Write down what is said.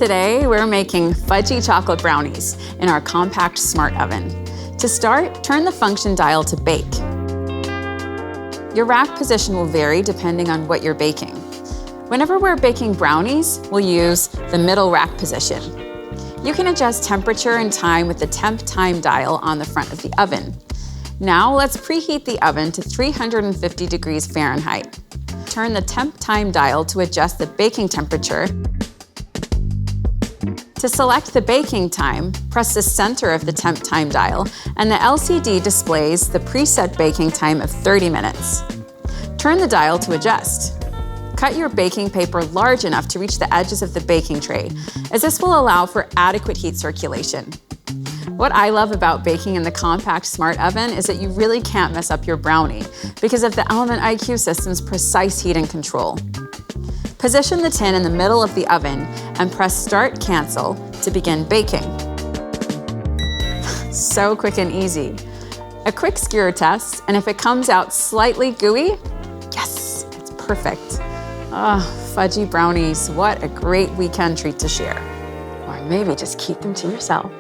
Today, we're making fudgy chocolate brownies in our compact smart oven. To start, turn the function dial to bake. Your rack position will vary depending on what you're baking. Whenever we're baking brownies, we'll use the middle rack position. You can adjust temperature and time with the temp time dial on the front of the oven. Now let's preheat the oven to 350 degrees Fahrenheit. Turn the temp time dial to adjust the baking temperature. To select the baking time, press the center of the temp time dial, and the LCD displays the preset baking time of 30 minutes. Turn the dial to adjust. Cut your baking paper large enough to reach the edges of the baking tray, as this will allow for adequate heat circulation. What I love about baking in the compact smart oven is that you really can't mess up your brownie because of the Element IQ system's precise heating control. Position the tin in the middle of the oven and press Start Cancel to begin baking. So quick and easy. A quick skewer test, and if it comes out slightly gooey, yes, it's perfect. Fudgy brownies, what a great weekend treat to share. Or maybe just keep them to yourself.